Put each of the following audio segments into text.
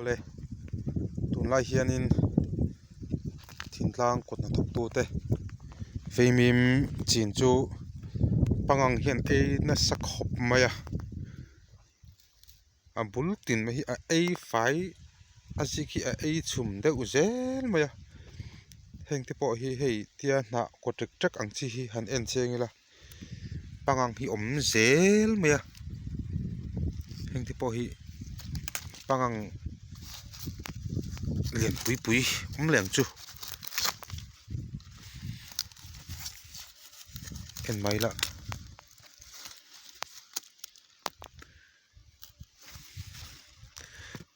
ole tun lai hianin thintlang kutna thok tu te veimim chin chu pangang hian na sak hop maya a bul tin ma hi a fai aziki a chum de uzel maya heng te po hi hei tia na kotrek trek ang chi hi han en chengila pangang hi om zel maya heng te po hi pangang lian pui pui leng chu en mai la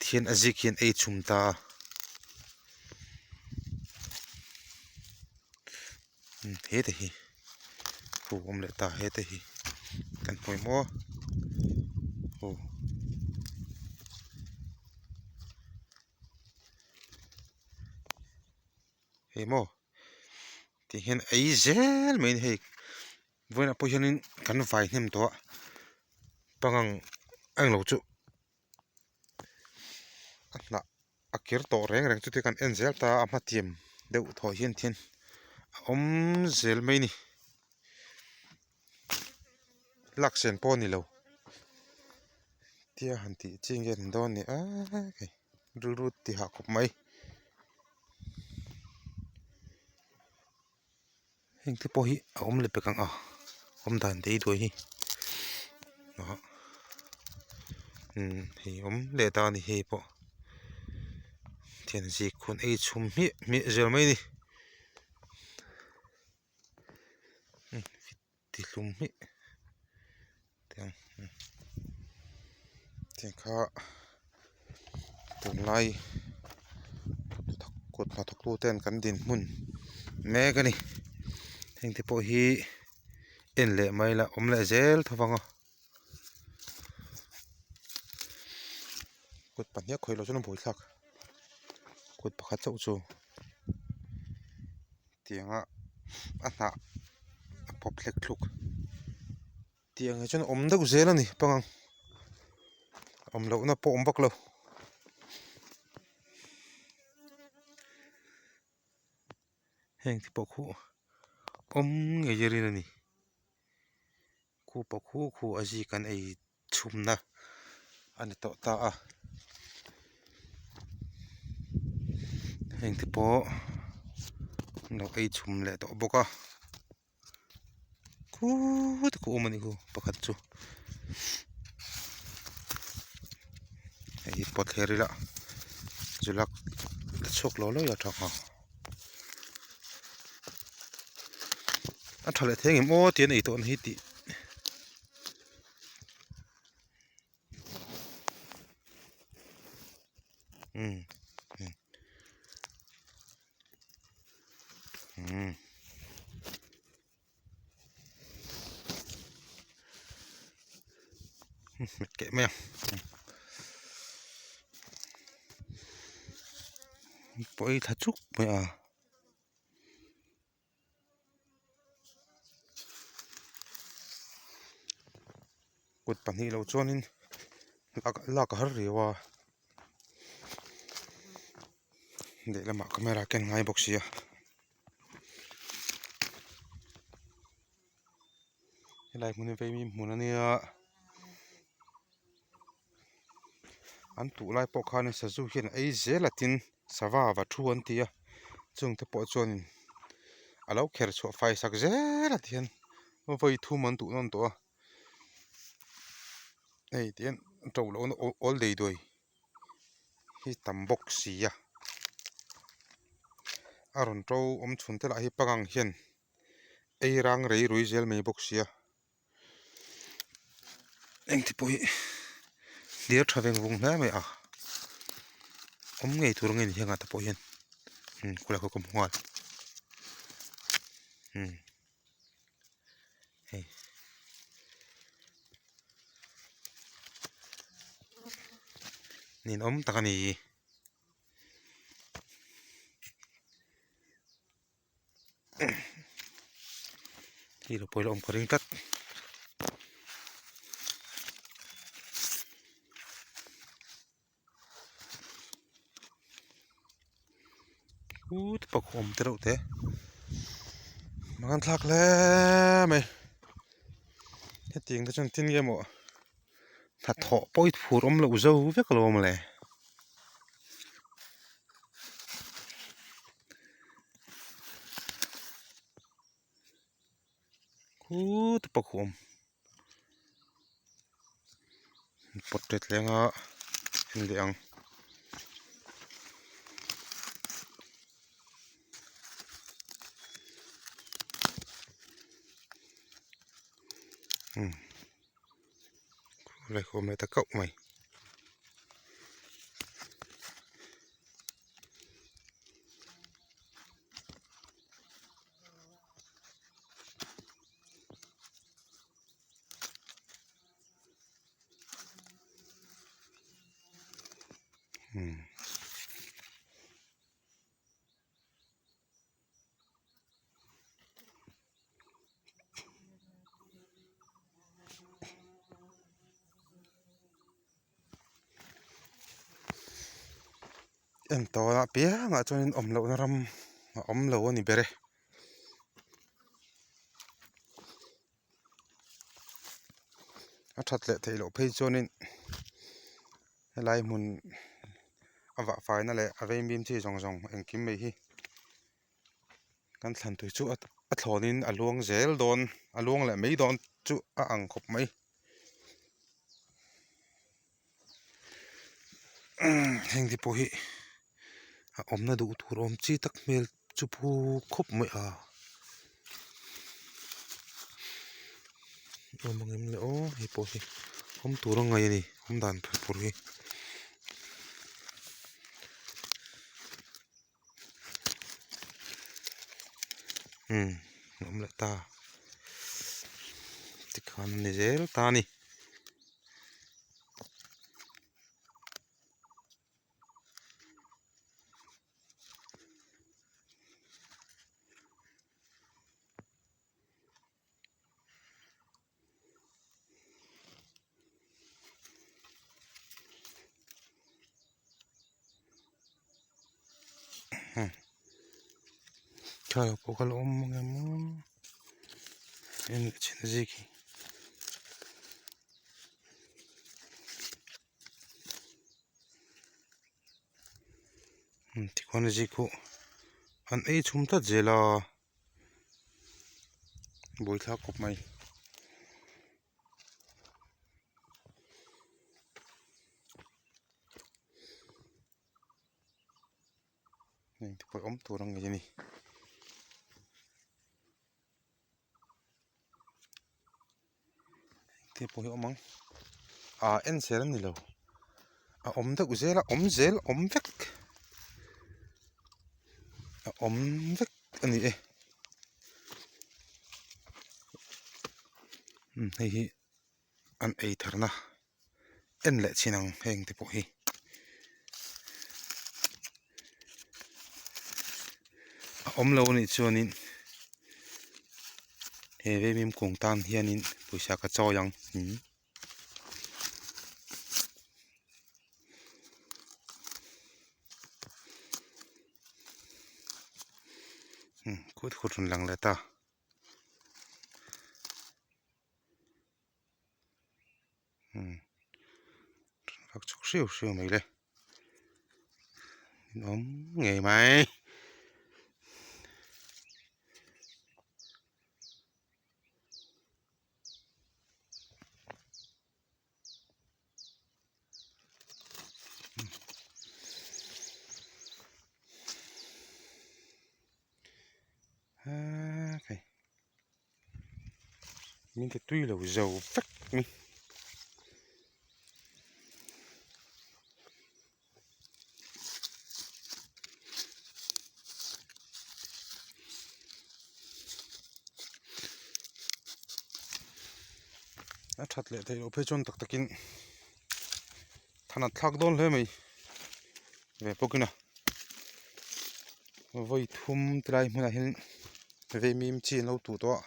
thian azik hian chum ta he te hi hu om le ta he te hi kan hoi mo hu he mo ti hian zel mai hei voina po hianin kan vai hnem to pangang ang lo chu na akir to reng chu te kan en zel ta a matiem deuh tho hian thian om zel mai ni laksen po ni lo tia han ti chingen don ni a kai ru ti ha khop mai heng te po hi om le pekang a om dan dei doi hi no hi om le ta ni he po thian ji khun chum mi zel mai ni ti hlum mi tiang kha tun lai kut na thok tu ten kan din mun me ka ni heng te po hi en le mai la om le zel thawanga kut pan ya khoi lo chun boi thak kut pakhat chau chu tianga a hna pop thlek thluk tiang chun om deuh zel ani pangang om lo na po om bak lo heng ti po khu om nge yerin ani khu po khu aji kan chumna ani to ta a heng ti po no chum le to boka khu mani khu pakhat chu pot herila julak chok lo ya thakha a thale theng mo tian ei ton hi ti kệ mèo bôi thật chúc mày à quật bản hi lâu cho nên là cả hơi wa để làm mặt camera ken ngay box ya lại muốn về mình muốn anh an tu lai po khan sa zu hian zelatin sawa wa thu an tia chung te po chuan alo kher chho fai sak zelatian voi thu man tu non to ei tian to lo all day doi hi tam box ya aron to chhun te la hi pangang hian rang rei rui zel mai box ya eng ti poi dia thaveng vung na mai a ngei tur ngei hinga ta po hian kula ko kom hwal hey nin takani hi ro poilo koring tat út bọc hòm tới đâu thế mà ăn thắc lẽ mày cái tiếng ta chân tin game mà thật thọ bôi phủ ông lậu dâu biết cái mà lẽ út bọc hòm portrait lẽ ngã hình dạng lại hôm nay ta cậu mày em to là bia ngã cho nên ẩm lậu nó ram ẩm lậu anh bể thật lệ thấy lộ pay cho nên lại muốn vạ phải nó lệ về miếng chỉ rong rong anh kiếm mấy hi căn thằng tuổi chú thọ nên luông dễ đòn luông lại mấy đòn chú ăn khop mấy hình thì bôi ẩm na đủ thủ ẩm chi tắc mail chú phu khop mấy ẩm em lệ ô hi bôi ẩm thủ rong ngay đi ẩm đàn bôi hi ẩm lệ ta thì khăn này dễ ta nè trời bố cái lỗ em chuyện gì kì thì con gì cô anh ấy chúng ta dễ là bồi thác cọp mày này thì phải ống thủ đang cái này thì bồi ống măng em sẽ làm gì đâu ống đó dễ là ống vét ống vét anh ấy hay anh ấy thằng na em lại xin ăn hàng thì bồi ống lâu này cho nên về mình cùng tan hiện nên buổi sáng cái cho yang cút cút lăng lại ta phát chút xíu xíu mày đây ống nghề mày cái mình cái tuy là dầu phách mình thật lệ thấy ở phía trên tắc takin thằng thắc đón lên mày về bốc kia nào với thum trai mà hiện về mìm chi lâu tụ đó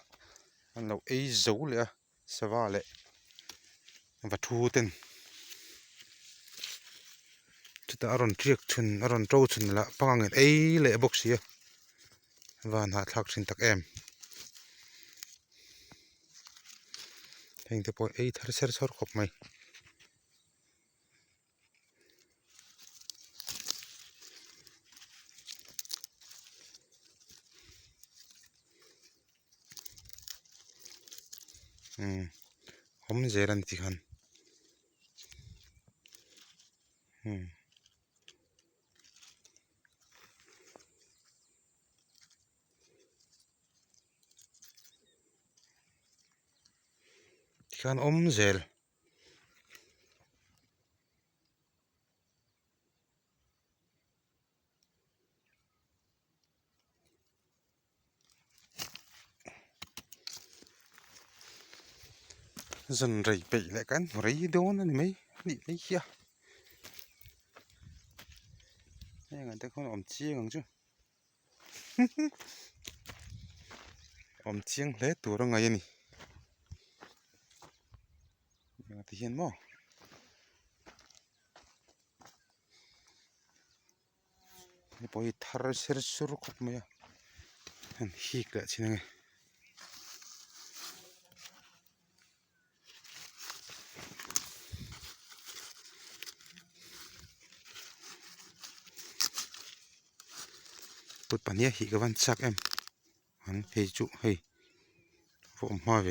anh lâu ấy dấu lệ sava lệ và thu tên ta aron triek chun aron tro chun la pangang ei le box hi van ha thak thin tak em heng te pawh ei thar ser sor khop mai hom zeran ti khan ti khan om zel dần rầy bậy lại cắn rầy đâu nó mấy đi mấy kia đây người ta không ổm chiêng chứ ổm chiêng lấy tủ ra ngay nè người ta hiền mòนี่พอทาร์เซอร์สุรคุปมั้ยอันฮีกะชินังปุตปนีฮีกะวันซักเอ็มอันเฮจุเฮฟอมมาเว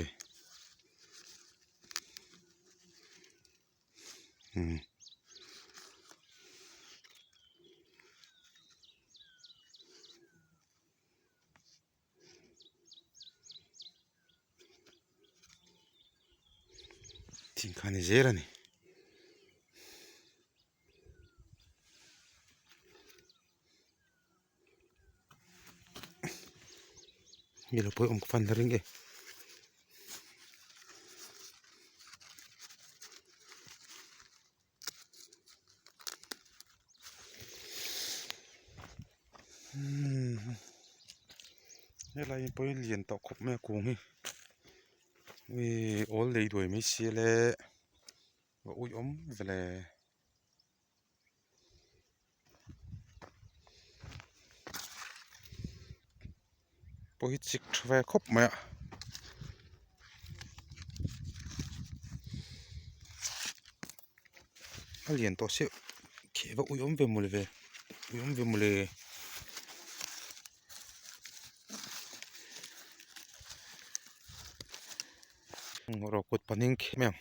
ทิ้งคันนี้เจอร์นี่มีลูกพ่อฟันดริงเอนี่อะไรพ่อเรียนต่อครบแม่กูงี้วีโอเลยด้วยไม่เสียเลยว่าอุ้ยเวลาพอฮิตสิกทวีครบไหมอ่ะเรียนต่อเสียเขียว่าอุ้ยเวมุลเวอุ้ยเวมุลเรากดปนิงเขียมั้ง